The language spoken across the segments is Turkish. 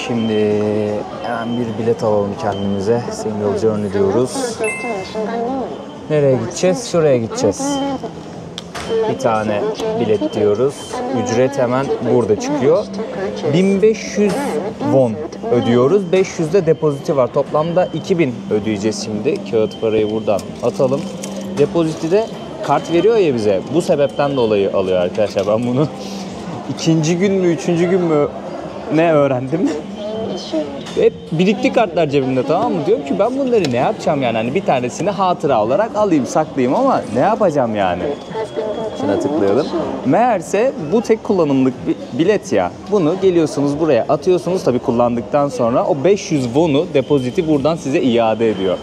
Şimdi hemen bir bilet alalım kendimize. Single Journey diyoruz. Nereye gideceğiz? Şuraya gideceğiz. Bir tane bilet diyoruz. Ücret hemen burada çıkıyor. 1500 won ödüyoruz. 500 de depoziti var. Toplamda 2000 ödeyeceğiz şimdi. Kağıt parayı buradan atalım. Depoziti de kart veriyor ya bize. Bu sebepten dolayı alıyor arkadaşlar. Ben bunu ikinci gün mü, üçüncü gün mü ne öğrendim? Hep birikti kartlar cebimde, tamam mı? Diyorum ki ben bunları ne yapacağım yani? Hani bir tanesini hatıra olarak alayım, saklayayım ama ne yapacağım yani? Şuna tıklayalım. Meğerse bu tek kullanımlık bir bilet ya. Bunu geliyorsunuz buraya atıyorsunuz, tabii kullandıktan sonra o 500 won'u, depoziti buradan size iade ediyor.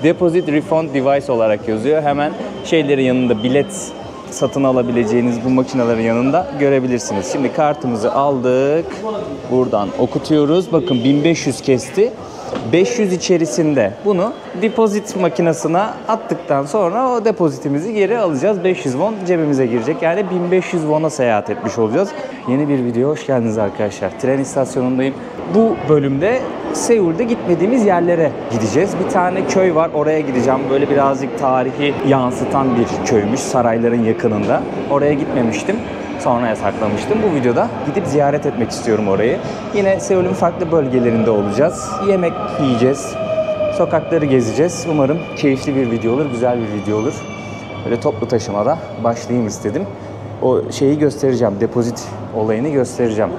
Deposit Refund Device olarak yazıyor. Hemen şeylerin yanında, bilet satın alabileceğiniz bu makinelerin yanında görebilirsiniz. Şimdi kartımızı aldık. Buradan okutuyoruz. Bakın 1500 kesti. 500 içerisinde bunu depozit makinesine attıktan sonra o depozitimizi geri alacağız. 500 won cebimize girecek. Yani 1500 won'a seyahat etmiş olacağız. Yeni bir video hoş geldiniz arkadaşlar. Tren istasyonundayım. Bu bölümde Seul'de gitmediğimiz yerlere gideceğiz. Bir tane köy var, oraya gideceğim. Böyle birazcık tarihi yansıtan bir köymüş, sarayların yakınında. Oraya gitmemiştim. Sonraya saklamıştım. Bu videoda gidip ziyaret etmek istiyorum orayı. Yine Seul'ün farklı bölgelerinde olacağız. Yemek yiyeceğiz. Sokakları gezeceğiz. Umarım keyifli bir video olur, güzel bir video olur. Böyle toplu taşımada başlayayım istedim. O şeyi göstereceğim, depozit olayını göstereceğim.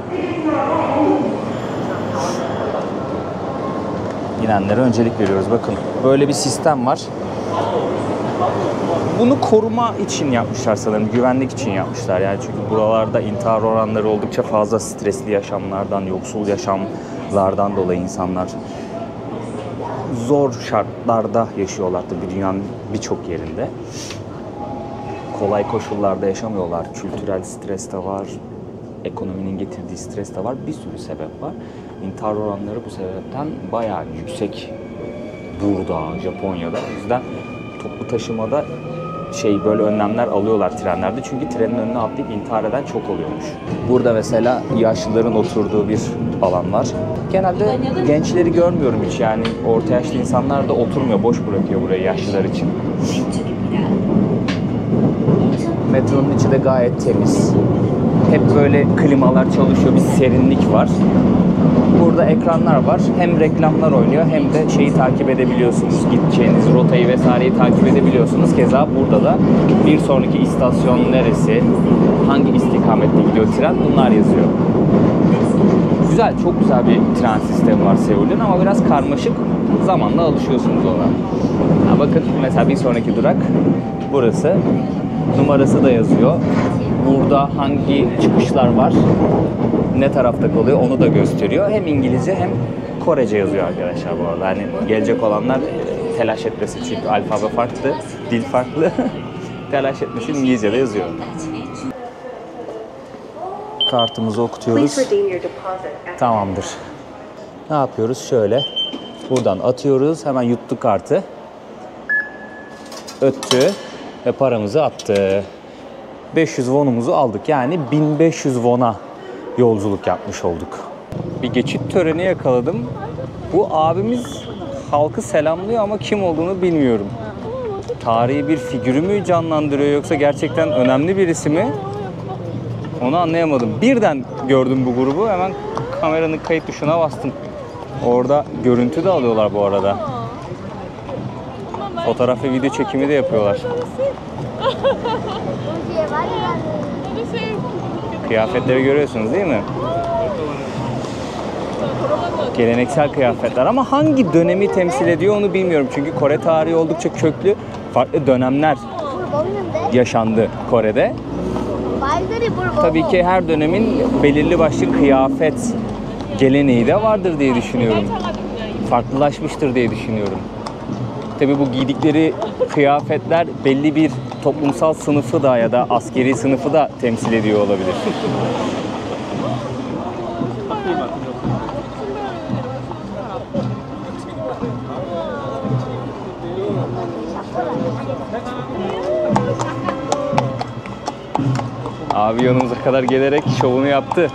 İnenlere öncelik veriyoruz. Bakın böyle bir sistem var. Bunu koruma için yapmışlar sanırım. Güvenlik için yapmışlar. Yani çünkü buralarda intihar oranları oldukça fazla, stresli yaşamlardan, yoksul yaşamlardan dolayı insanlar zor şartlarda yaşıyorlar tabii dünyanın birçok yerinde. Kolay koşullarda yaşamıyorlar. Kültürel stres de var. Ekonominin getirdiği stres de var. Bir sürü sebep var. İntihar oranları bu sebepten bayağı yüksek burada, Japonya'da. O yüzden toplu taşımada böyle önlemler alıyorlar trenlerde. Çünkü trenin önüne atlayıp intihar eden çok oluyormuş. Burada mesela yaşlıların oturduğu bir alan var. Genelde gençleri görmüyorum hiç, yani orta yaşlı insanlar da oturmuyor, boş bırakıyor burayı yaşlılar için. Metronun içi de gayet temiz. Hep böyle klimalar çalışıyor, bir serinlik var. Burada ekranlar var. Hem reklamlar oynuyor hem de şeyi takip edebiliyorsunuz. Gideceğiniz rotayı vesaireyi takip edebiliyorsunuz. Keza burada da bir sonraki istasyon neresi, hangi istikamette gidiyor tren, bunlar yazıyor. Güzel, çok güzel bir tren sistemi var Seul'ün ama biraz karmaşık. Zamanla alışıyorsunuz ona. Ha, bakın mesela bir sonraki durak burası. Numarası da yazıyor. Burada hangi çıkışlar var, ne tarafta kalıyor onu da gösteriyor. Hem İngilizce hem Korece yazıyor arkadaşlar bu arada. Hani gelecek olanlar telaş etmesin çünkü alfabe farklı, dil farklı. Telaş etmesin, İngilizce'de yazıyor. Kartımızı okutuyoruz. Tamamdır. Ne yapıyoruz? Şöyle buradan atıyoruz. Hemen yuttu kartı. Öttü ve paramızı attı. 500 wonumuzu aldık. Yani 1500 won'a yolculuk yapmış olduk. Bir geçit töreni yakaladım. Bu abimiz halkı selamlıyor ama kim olduğunu bilmiyorum. Tarihi bir figürü mü canlandırıyor yoksa gerçekten önemli birisi mi? Onu anlayamadım. Birden gördüm bu grubu. Hemen kameranın kayıt tuşuna bastım. Orada görüntü de alıyorlar bu arada. Fotoğraf ve video çekimi de yapıyorlar. Kıyafetleri görüyorsunuz değil mi? Geleneksel kıyafetler ama hangi dönemi temsil ediyor onu bilmiyorum. Çünkü Kore tarihi oldukça köklü. Farklı dönemler yaşandı Kore'de. Tabii ki her dönemin belirli başlı kıyafet geleneği de vardır diye düşünüyorum. Farklılaşmıştır diye düşünüyorum. Tabii bu giydikleri kıyafetler belli bir toplumsal sınıfı da ya da askeri sınıfı da temsil ediyor olabilir. Abi yanımıza kadar gelerek şovunu yaptı.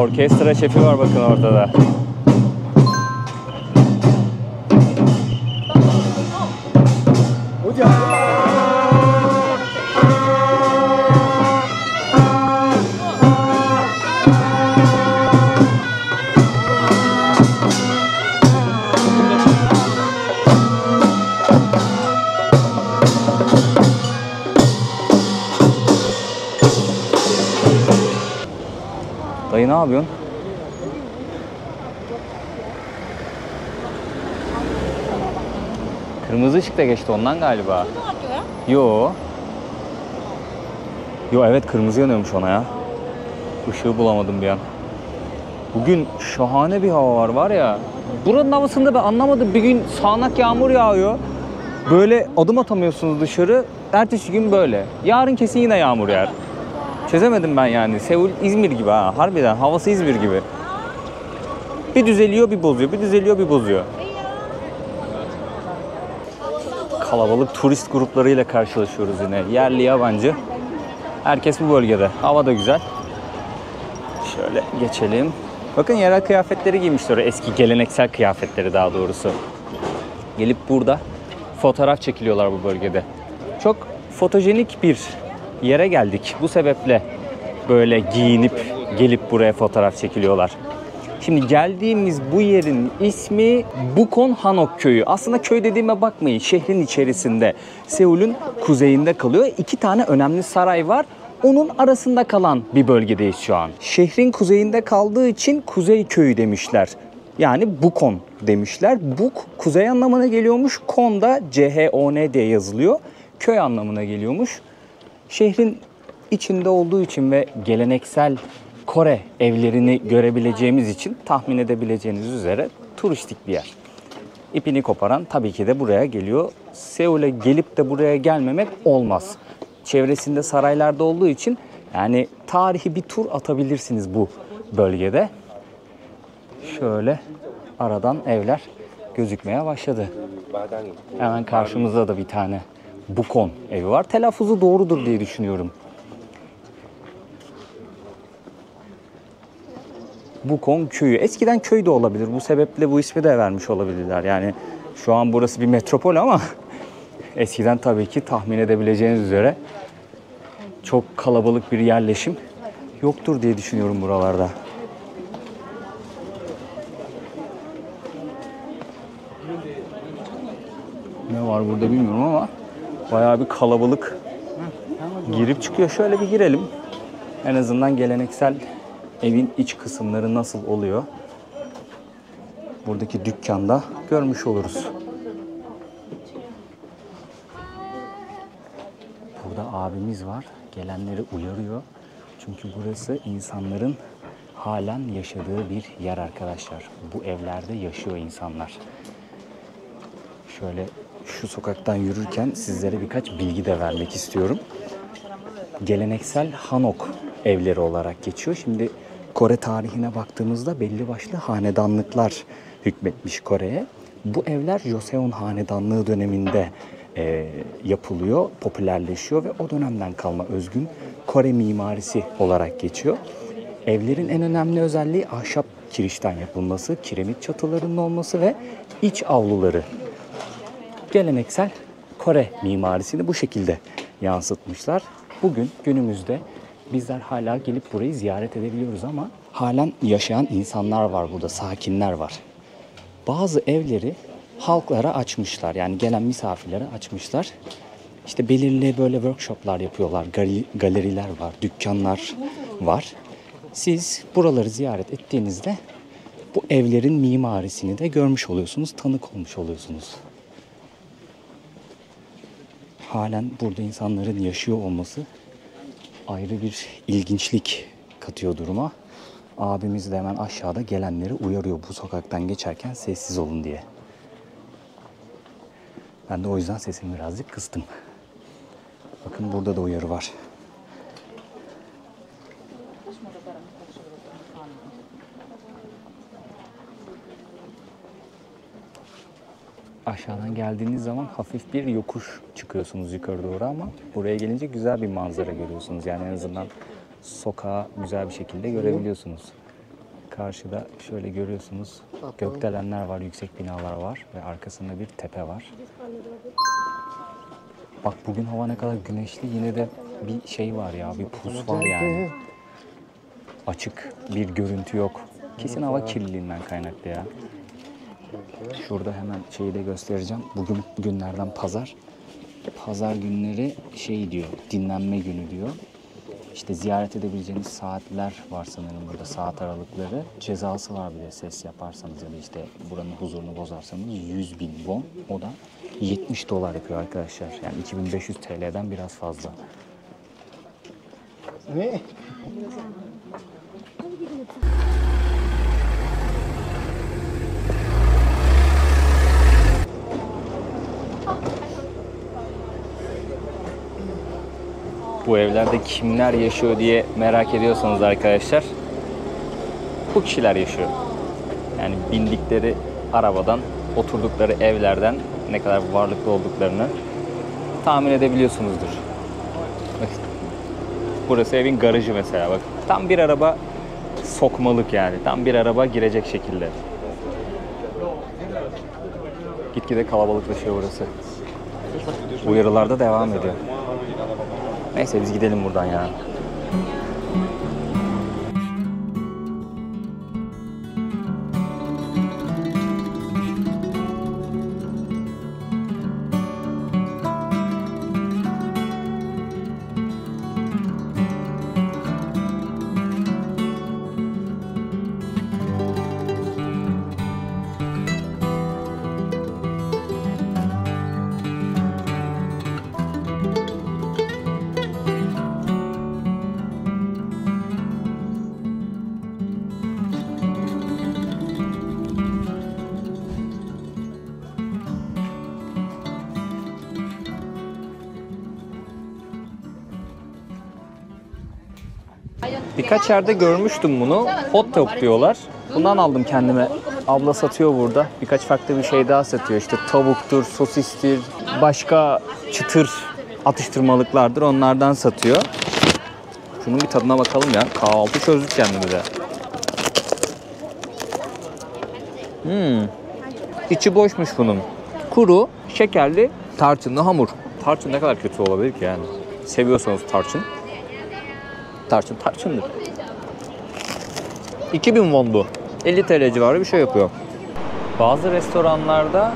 Orkestra şefi var bakın ortada. Dayı ne yapıyorsun? Kırmızı ışık da geçti ondan galiba. Yo. Yo evet, kırmızı yanıyormuş ona ya. Işığı bulamadım bir an. Bugün şahane bir hava var ya. Buranın havasında ben anlamadım. Bir gün sağanak yağmur yağıyor. Böyle adım atamıyorsunuz dışarı. Ertesi gün böyle. Yarın kesin yine yağmur yağar. Çözemedim ben yani. Seul İzmir gibi ha. Harbiden havası İzmir gibi. Bir düzeliyor bir bozuyor. Bir düzeliyor bir bozuyor. Kalabalık turist gruplarıyla karşılaşıyoruz yine. Yerli yabancı. Herkes bu bölgede. Hava da güzel. Şöyle geçelim. Bakın yerel kıyafetleri giymişler. Eski geleneksel kıyafetleri daha doğrusu. Gelip burada fotoğraf çekiliyorlar bu bölgede. Çok fotojenik bir yere geldik. Bu sebeple böyle giyinip gelip buraya fotoğraf çekiliyorlar. Şimdi geldiğimiz bu yerin ismi Bukon Hanok Köyü. Aslında köy dediğime bakmayın. Şehrin içerisinde. Seul'ün kuzeyinde kalıyor. 2 tane önemli saray var. Onun arasında kalan bir bölgedeyiz şu an. Şehrin kuzeyinde kaldığı için Kuzey Köyü demişler. Yani Bukon demişler. Buk kuzey anlamına geliyormuş. Kon da C-H-O-N diye yazılıyor. Köy anlamına geliyormuş. Şehrin içinde olduğu için ve geleneksel Kore evlerini görebileceğimiz için tahmin edebileceğiniz üzere turistik bir yer. İpini koparan tabii ki de buraya geliyor. Seul'e gelip de buraya gelmemek olmaz. Çevresinde saraylarda olduğu için yani tarihi bir tur atabilirsiniz bu bölgede. Şöyle aradan evler gözükmeye başladı. Hemen karşımızda da bir tane Bukon evi var. Telaffuzu doğrudur diye düşünüyorum. Bukon köyü. Eskiden köy de olabilir. Bu sebeple bu ismi de vermiş olabilirler. Yani şu an burası bir metropol ama eskiden tabii ki tahmin edebileceğiniz üzere çok kalabalık bir yerleşim yoktur diye düşünüyorum buralarda. Ne var burada bilmiyorum ama bayağı bir kalabalık girip çıkıyor. Şöyle bir girelim. En azından geleneksel evin iç kısımları nasıl oluyor? Buradaki dükkanda görmüş oluruz. Burada abimiz var. Gelenleri uyarıyor. Çünkü burası insanların halen yaşadığı bir yer arkadaşlar. Bu evlerde yaşıyor insanlar. Şöyle şu sokaktan yürürken sizlere birkaç bilgi de vermek istiyorum. Geleneksel Hanok evleri olarak geçiyor. Şimdi Kore tarihine baktığımızda belli başlı hanedanlıklar hükmetmiş Kore'ye. Bu evler Joseon hanedanlığı döneminde yapılıyor, popülerleşiyor ve o dönemden kalma özgün Kore mimarisi olarak geçiyor. Evlerin en önemli özelliği ahşap kirişten yapılması, kiremit çatılarının olması ve iç avluları. Geleneksel Kore mimarisini bu şekilde yansıtmışlar. Bugün günümüzde bizler hala gelip burayı ziyaret edebiliyoruz ama halen yaşayan insanlar var burada, sakinler var. Bazı evleri halklara açmışlar, yani gelen misafirlere açmışlar. İşte belirli böyle workshoplar yapıyorlar, galeriler var, dükkanlar var. Siz buraları ziyaret ettiğinizde bu evlerin mimarisini de görmüş oluyorsunuz, tanık olmuş oluyorsunuz. Halen burada insanların yaşıyor olması ayrı bir ilginçlik katıyor duruma. Abimiz de hemen aşağıda gelenleri uyarıyor bu sokaktan geçerken sessiz olun diye. Ben de o yüzden sesimi birazcık kıstım. Bakın burada da uyarı var. Aşağıdan geldiğiniz zaman hafif bir yokuş çıkıyorsunuz yukarı doğru ama buraya gelince güzel bir manzara görüyorsunuz. Yani en azından sokağı güzel bir şekilde görebiliyorsunuz. Karşıda şöyle görüyorsunuz gökdelenler var, yüksek binalar var ve arkasında bir tepe var. Bak bugün hava ne kadar güneşli, yine de bir şey var ya, bir pus var yani. Açık bir görüntü yok. Kesin hava kirliliğinden kaynaklı ya. Şurada hemen şeyi de göstereceğim. Bugün günlerden pazar. Pazar günleri şey diyor, dinlenme günü diyor. İşte ziyaret edebileceğiniz saatler var sanırım burada, saat aralıkları. Cezası var bir de, ses yaparsanız ya da işte buranın huzurunu bozarsanız 100.000 won. O da $70 yapıyor arkadaşlar. Yani 2500 TL'den biraz fazla. Ne? Bu evlerde kimler yaşıyor diye merak ediyorsanız arkadaşlar, bu kişiler yaşıyor. Yani bindikleri arabadan, oturdukları evlerden ne kadar varlıklı olduklarını tahmin edebiliyorsunuzdur. Bakın, burası evin garajı mesela, bak. Tam bir araba sokmalık yani. Tam bir araba girecek şekilde. Gitgide kalabalıklaşıyor burası. Uyarılar da devam ediyor. Neyse biz gidelim buradan ya. Birkaç yerde görmüştüm bunu. Hot dog diyorlar. Bundan aldım kendime. Abla satıyor burada. Birkaç farklı bir şey daha satıyor. İşte tavuktur, sosistir, başka çıtır atıştırmalıklardır. Onlardan satıyor. Şunun bir tadına bakalım ya. Kahvaltı çözdük kendimize. İçi boşmuş bunun. Kuru, şekerli, tarçınlı hamur. Tarçın ne kadar kötü olabilir ki yani. Seviyorsanız tarçın. Tarçındır. 2000 won bu. 50 TL civarı bir şey yapıyor. Bazı restoranlarda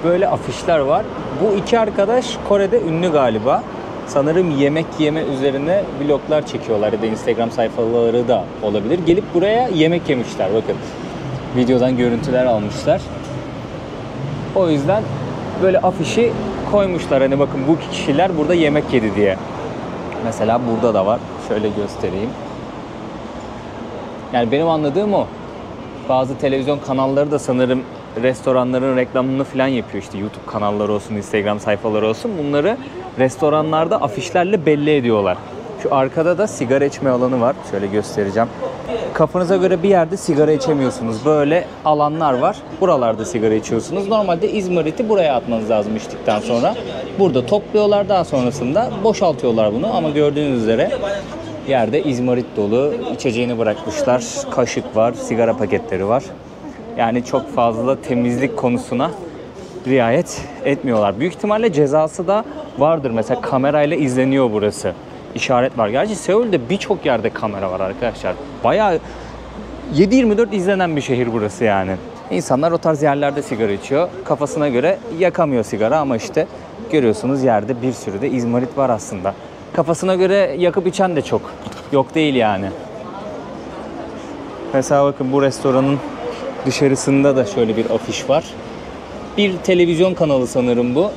böyle afişler var. Bu iki arkadaş Kore'de ünlü galiba. Sanırım yemek yeme üzerine vloglar çekiyorlar ya da Instagram sayfaları da olabilir. Gelip buraya yemek yemişler, bakın. Videodan görüntüler almışlar. O yüzden böyle afişi koymuşlar. Hani bakın bu kişiler burada yemek yedi diye. Mesela burada da var. Şöyle göstereyim. Yani benim anladığım o. Bazı televizyon kanalları da sanırım restoranların reklamını falan yapıyor. İşte YouTube kanalları olsun, Instagram sayfaları olsun. Bunları restoranlarda afişlerle belli ediyorlar. Şu arkada da sigara içme alanı var. Şöyle göstereceğim. Kafanıza göre bir yerde sigara içemiyorsunuz. Böyle alanlar var. Buralarda sigara içiyorsunuz. Normalde izmariti buraya atmanız lazım içtikten sonra. Burada topluyorlar, daha sonrasında boşaltıyorlar bunu. Ama gördüğünüz üzere yerde izmarit dolu. İçeceğini bırakmışlar. Kaşık var, sigara paketleri var. Yani çok fazla temizlik konusuna riayet etmiyorlar. Büyük ihtimalle cezası da vardır. Mesela kamerayla izleniyor burası. İşaret var. Gerçi Seul'de birçok yerde kamera var arkadaşlar. Bayağı 7/24 izlenen bir şehir burası yani. İnsanlar o tarz yerlerde sigara içiyor. Kafasına göre yakamıyor sigara ama işte görüyorsunuz yerde bir sürü de izmarit var aslında. Kafasına göre yakıp içen de çok. Yok değil yani. Mesela bakın bu restoranın dışarısında da şöyle bir afiş var. Bir televizyon kanalı sanırım bu.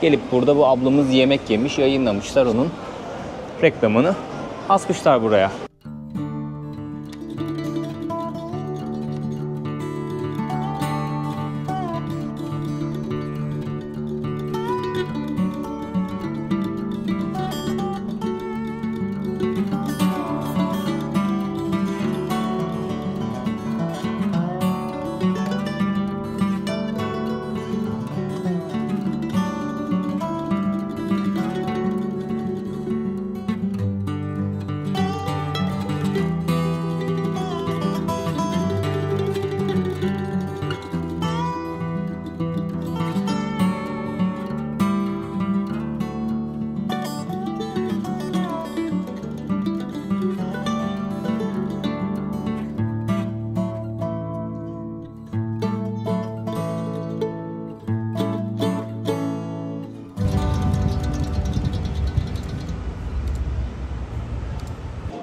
Gelip burada bu ablamız yemek yemiş, yayınlamışlar onun reklamını. Asmışlar buraya.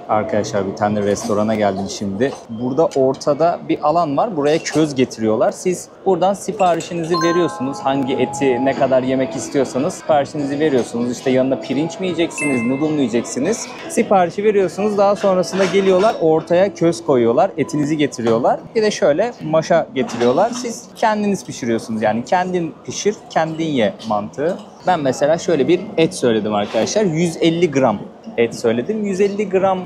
Arkadaşlar bir tane restorana geldim şimdi. Burada ortada bir alan var. Buraya köz getiriyorlar. Siz buradan siparişinizi veriyorsunuz. Hangi eti ne kadar yemek istiyorsanız siparişinizi veriyorsunuz. İşte yanına pirinç mi yiyeceksiniz, noodle mu yiyeceksiniz? Siparişi veriyorsunuz. Daha sonrasında geliyorlar ortaya köz koyuyorlar. Etinizi getiriyorlar. Bir de şöyle maşa getiriyorlar. Siz kendiniz pişiriyorsunuz. Yani kendin pişir, kendin ye mantığı. Ben mesela şöyle bir et söyledim arkadaşlar. 150 gram et söyledim. 150 gram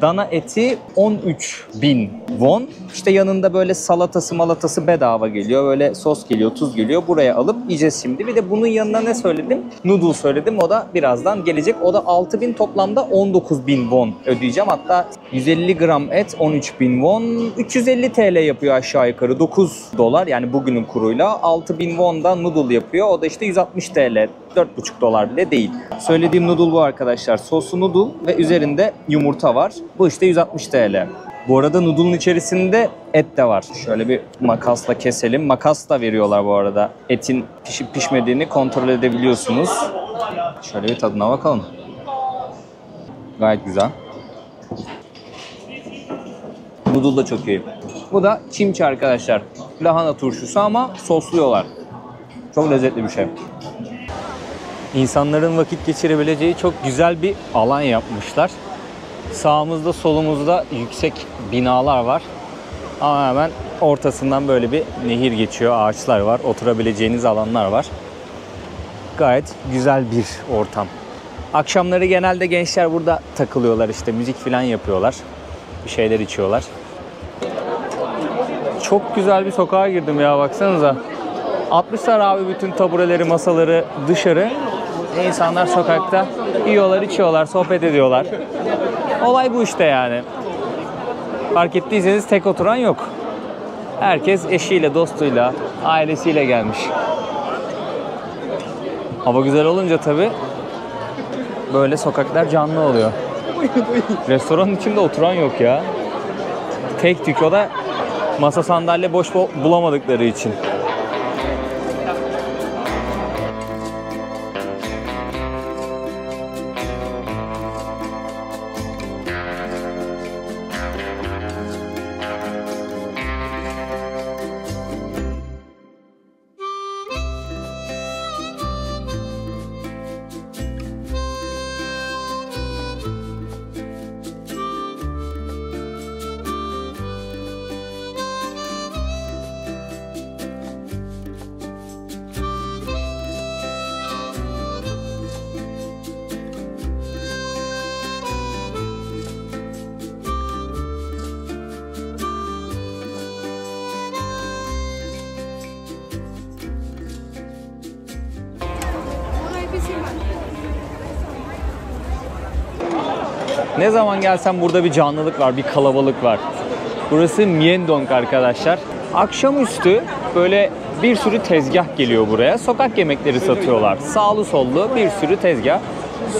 dana eti 13.000 won. İşte yanında böyle salatası malatası bedava geliyor. Böyle sos geliyor, tuz geliyor. Buraya alıp yiyeceğiz şimdi. Bir de bunun yanına ne söyledim? Noodle söyledim. O da birazdan gelecek. O da 6.000, toplamda 19.000 won ödeyeceğim. Hatta 150 gram et 13.000 won. 350 TL yapıyor aşağı yukarı. 9 dolar yani bugünün kuruyla. 6.000 won da noodle yapıyor. O da işte 160 TL. 4,5 dolar bile değil. Söylediğim noodle bu arkadaşlar. Soslu noodle ve üzerinde yumurta var. Bu işte 160 TL. Bu arada noodle'un içerisinde et de var. Şöyle bir makasla keselim. Makas da veriyorlar bu arada. Etin pişip pişmediğini kontrol edebiliyorsunuz. Şöyle bir tadına bakalım. Gayet güzel. Noodle da çok iyi. Bu da kimchi arkadaşlar. Lahana turşusu ama sosluyorlar. Çok lezzetli bir şey. İnsanların vakit geçirebileceği çok güzel bir alan yapmışlar. Sağımızda solumuzda yüksek binalar var. Ama hemen ortasından böyle bir nehir geçiyor. Ağaçlar var. Oturabileceğiniz alanlar var. Gayet güzel bir ortam. Akşamları genelde gençler burada takılıyorlar, işte müzik falan yapıyorlar. Bir şeyler içiyorlar. Çok güzel bir sokağa girdim ya, baksanıza. Atmışlar abi bütün tabureleri, masaları dışarı. İnsanlar sokakta yiyorlar, içiyorlar, sohbet ediyorlar. Olay bu işte yani. Fark ettiyseniz tek oturan yok. Herkes eşiyle, dostuyla, ailesiyle gelmiş. Hava güzel olunca tabii böyle sokaklar canlı oluyor. Restoranın içinde oturan yok ya. Tek tük, o da masa sandalye boş bulamadıkları için. Ne zaman gelsem burada bir canlılık var, bir kalabalık var. Burası Myeongdong arkadaşlar. Akşamüstü böyle bir sürü tezgah geliyor buraya. Sokak yemekleri satıyorlar. Sağlı sollu bir sürü tezgah.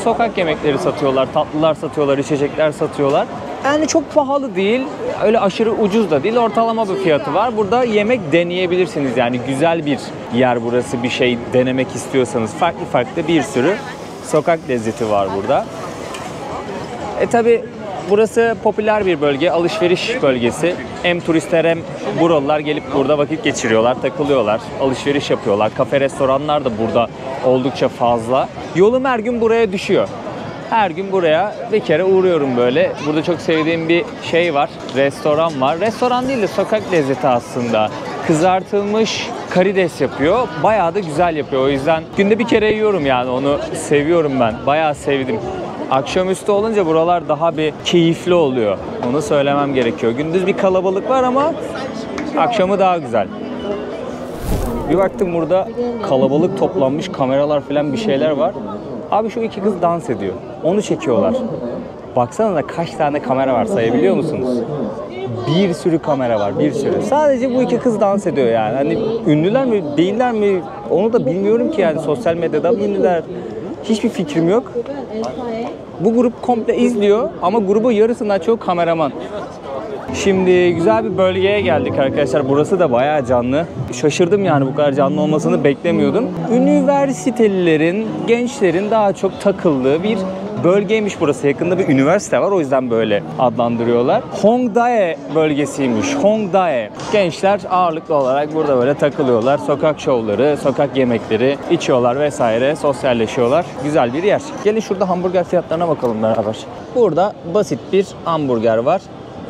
Sokak yemekleri satıyorlar, tatlılar satıyorlar, içecekler satıyorlar. Yani çok pahalı değil, öyle aşırı ucuz da değil, ortalama bir fiyatı var. Burada yemek deneyebilirsiniz, yani güzel bir yer burası, bir şey denemek istiyorsanız. Farklı farklı bir sürü sokak lezzeti var burada. Tabi burası popüler bir bölge, alışveriş bölgesi. Hem turistler hem buralılar gelip burada vakit geçiriyorlar, takılıyorlar, alışveriş yapıyorlar. Kafe, restoranlar da burada oldukça fazla. Yolum her gün buraya düşüyor. Her gün buraya bir kere uğruyorum böyle. Burada çok sevdiğim bir şey var, restoran var. Restoran değil de sokak lezzeti aslında. Kızartılmış karides yapıyor. Bayağı da güzel yapıyor. O yüzden günde bir kere yiyorum yani, onu seviyorum ben. Bayağı sevdim. Akşamüstü olunca buralar daha bir keyifli oluyor. Onu söylemem gerekiyor. Gündüz bir kalabalık var ama akşamı daha güzel. Bir baktım burada kalabalık toplanmış, kameralar falan bir şeyler var. Abi şu iki kız dans ediyor. Onu çekiyorlar. Baksanıza kaç tane kamera var, sayabiliyor musunuz? Bir sürü kamera var, bir sürü. Sadece bu iki kız dans ediyor yani. Hani ünlüler mi, değiller mi? Onu da bilmiyorum ki yani, sosyal medyada mı ünlüler? Hiçbir fikrim yok. Bu grup komple izliyor ama grubun yarısından çoğu kameraman. Şimdi güzel bir bölgeye geldik arkadaşlar. Burası da bayağı canlı. Şaşırdım yani, bu kadar canlı olmasını beklemiyordum. Üniversitelilerin, gençlerin daha çok takıldığı bir bölgeymiş burası. Yakında bir üniversite var, o yüzden böyle adlandırıyorlar. Hongdae bölgesiymiş. Hongdae. Gençler ağırlıklı olarak burada böyle takılıyorlar. Sokak şovları, sokak yemekleri içiyorlar vesaire, sosyalleşiyorlar. Güzel bir yer. Gelin şurada hamburger fiyatlarına bakalım beraber. Burada basit bir hamburger var.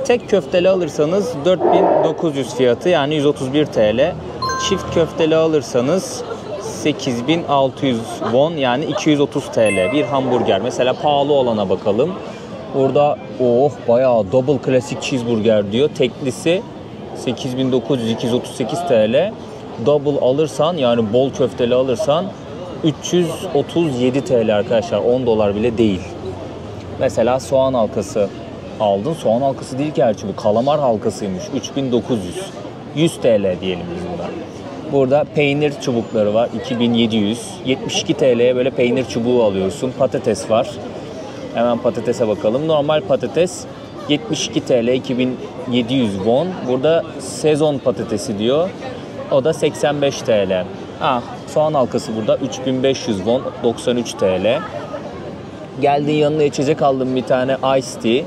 Tek köfteli alırsanız 4.900 fiyatı, yani 131 TL. Çift köfteli alırsanız 8.600 won, yani 230 TL bir hamburger. Mesela pahalı olana bakalım. Burada bayağı double classic cheeseburger diyor. Teklisi 8.900, 238 TL. Double alırsan, yani bol köfteli alırsan 337 TL arkadaşlar. 10 dolar bile değil. Mesela soğan halkası aldın. Soğan halkası değil gerçi, bu kalamar halkasıymış. 3.900. 100 TL diyelim biz buna. Burada peynir çubukları var. 2700. 72 TL'ye böyle peynir çubuğu alıyorsun. Patates var. Hemen patatese bakalım. Normal patates 72 TL, 2700 won. Burada sezon patatesi diyor. O da 85 TL. Soğan halkası burada 3500 won, 93 TL. Geldiğin yanına içecek aldım, bir tane Ice Tea.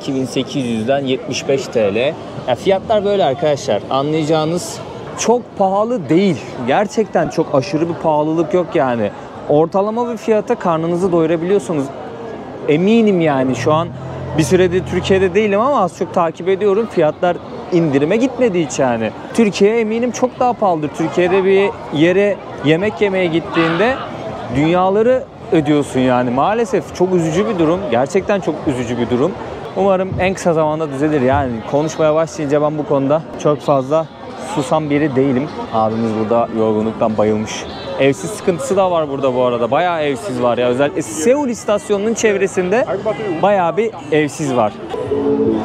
2800'den 75 TL. Fiyatlar böyle arkadaşlar. Anlayacağınız çok pahalı değil. Gerçekten çok aşırı bir pahalılık yok yani. Ortalama bir fiyata karnınızı doyurabiliyorsunuz. Eminim yani, şu an bir süredir Türkiye'de değilim ama az çok takip ediyorum. Fiyatlar indirime gitmedi hiç yani. Türkiye eminim çok daha pahalıdır. Türkiye'de bir yere yemek yemeye gittiğinde dünyaları ödüyorsun yani. Maalesef çok üzücü bir durum. Gerçekten çok üzücü bir durum. Umarım en kısa zamanda düzelir yani. Konuşmaya başlayınca ben bu konuda çok fazla susan biri değilim. Abimiz burada yorgunluktan bayılmış. Evsiz sıkıntısı da var burada bu arada. Bayağı evsiz var ya. Özellikle Seul istasyonunun çevresinde bayağı bir evsiz var.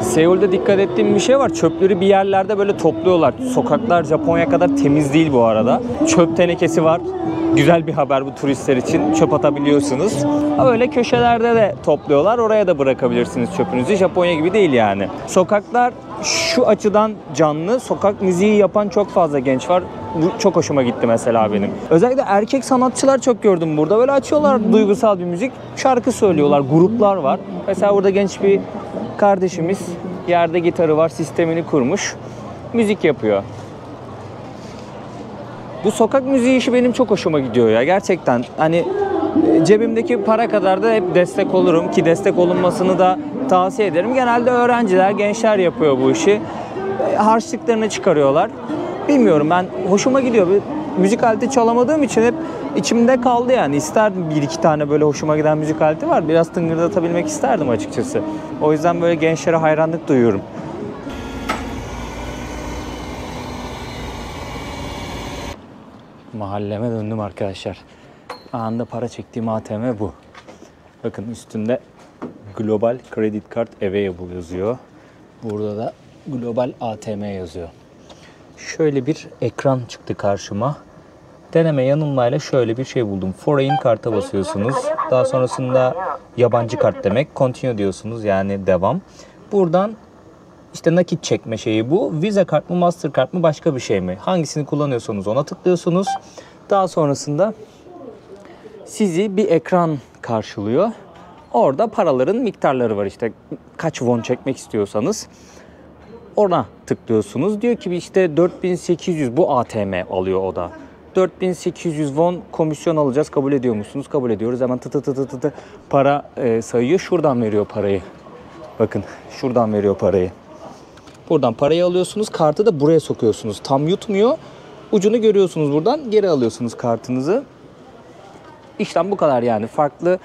Seul'de dikkat ettiğim bir şey var. Çöpleri bir yerlerde böyle topluyorlar. Sokaklar Japonya kadar temiz değil bu arada. Çöp tenekesi var. Güzel bir haber bu turistler için. Çöp atabiliyorsunuz. Öyle köşelerde de topluyorlar. Oraya da bırakabilirsiniz çöpünüzü. Japonya gibi değil yani. Sokaklar şu açıdan canlı. Sokak müziği yapan çok fazla genç var. Bu çok hoşuma gitti mesela benim. Özellikle erkek sanatçılar çok gördüm burada. Böyle açıyorlar duygusal bir müzik. Şarkı söylüyorlar. Gruplar var. Mesela burada genç bir kardeşimiz yerde gitarı var. Sistemini kurmuş. Müzik yapıyor. Bu sokak müziği işi benim çok hoşuma gidiyor ya. Gerçekten hani cebimdeki para kadar da hep destek olurum ki destek olunmasını da tavsiye ederim. Genelde öğrenciler, gençler yapıyor bu işi. Harçlıklarını çıkarıyorlar. Bilmiyorum, ben hoşuma gidiyor. Müzik aleti çalamadığım için hep içimde kaldı yani. İsterdim bir iki tane böyle hoşuma giden müzik aleti var. Biraz tıngırdatabilmek isterdim açıkçası. O yüzden böyle gençlere hayranlık duyuyorum. Mahalleme döndüm arkadaşlar. Anında para çektiğim ATM bu. Bakın üstünde Global Credit Card Available yazıyor. Burada da Global ATM yazıyor. Şöyle bir ekran çıktı karşıma. Deneme yanılmayla şöyle bir şey buldum. Foreign karta basıyorsunuz. Daha sonrasında yabancı kart demek. Continue diyorsunuz, yani devam. Buradan işte nakit çekme şeyi bu. Visa kart mı, Mastercard mı, başka bir şey mi? Hangisini kullanıyorsanız ona tıklıyorsunuz. Daha sonrasında sizi bir ekran karşılıyor. Orada paraların miktarları var, işte kaç won çekmek istiyorsanız ona tıklıyorsunuz. Diyor ki işte 4800 bu ATM alıyor o da. 4800 won komisyon alacağız. Kabul ediyor musunuz? Kabul ediyoruz. Hemen tı para sayıyor. Şuradan veriyor parayı. Bakın şuradan veriyor parayı. Buradan parayı alıyorsunuz. Kartı da buraya sokuyorsunuz. Tam yutmuyor. Ucunu görüyorsunuz buradan. Geri alıyorsunuz kartınızı. İşlem bu kadar yani. Farklı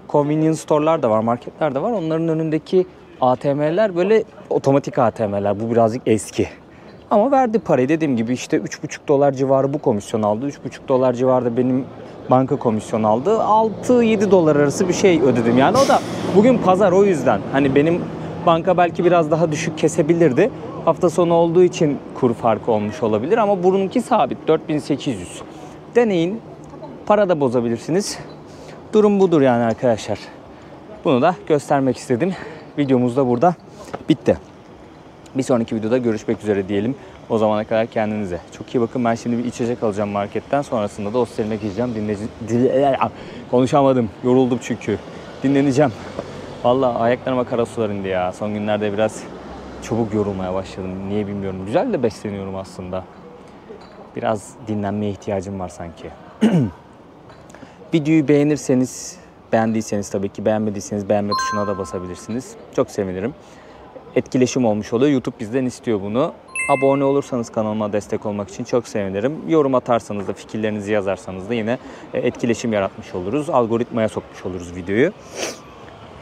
convenience store'lar da var, marketler de var. Onların önündeki ATM'ler böyle otomatik ATM'ler. Bu birazcık eski. Ama verdi parayı, dediğim gibi işte 3,5 dolar civarı bu komisyon aldı. 3,5 dolar civarı benim banka komisyon aldı. 6-7 dolar arası bir şey ödedim. Yani o da bugün pazar, o yüzden. Hani benim banka belki biraz daha düşük kesebilirdi. Hafta sonu olduğu için kur farkı olmuş olabilir ama bununki sabit 4800. Deneyin. Para da bozabilirsiniz. Durum budur yani arkadaşlar. Bunu da göstermek istedim. Videomuz da burada bitti. Bir sonraki videoda görüşmek üzere diyelim. O zamana kadar kendinize çok iyi bakın. Ben şimdi bir içecek alacağım marketten. Sonrasında da hosteline gireceğim. Konuşamadım. Yoruldum çünkü. Dinleneceğim. Vallahi ayaklarıma kara sular indi ya. Son günlerde biraz çabuk yorulmaya başladım. Niye bilmiyorum. Güzel de besleniyorum aslında. Biraz dinlenmeye ihtiyacım var sanki. Videoyu beğendiyseniz tabii ki, beğenmediyseniz beğenme tuşuna da basabilirsiniz. Çok sevinirim. Etkileşim olmuş oluyor. YouTube bizden istiyor bunu. Abone olursanız kanalıma destek olmak için çok sevinirim. Yorum atarsanız da, fikirlerinizi yazarsanız da yine etkileşim yaratmış oluruz. Algoritmaya sokmuş oluruz videoyu.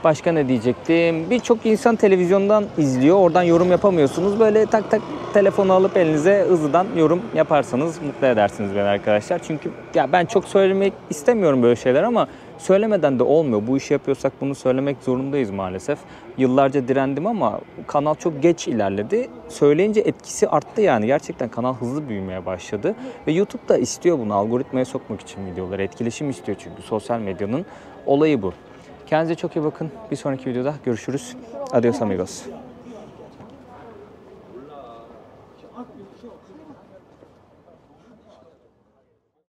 Başka ne diyecektim? Birçok insan televizyondan izliyor. Oradan yorum yapamıyorsunuz. Böyle tak tak telefonu alıp elinize hızlıdan yorum yaparsanız mutlu edersiniz beni arkadaşlar. Çünkü ya ben çok söylemek istemiyorum böyle şeyler ama söylemeden de olmuyor. Bu işi yapıyorsak bunu söylemek zorundayız maalesef. Yıllarca direndim ama kanal çok geç ilerledi. Söyleyince etkisi arttı yani. Gerçekten kanal hızlı büyümeye başladı. Ve YouTube da istiyor bunu. Algoritmaya sokmak için videoları. Etkileşim istiyor çünkü. Sosyal medyanın olayı bu. Kendinize çok iyi bakın. Bir sonraki videoda görüşürüz. Adios amigos.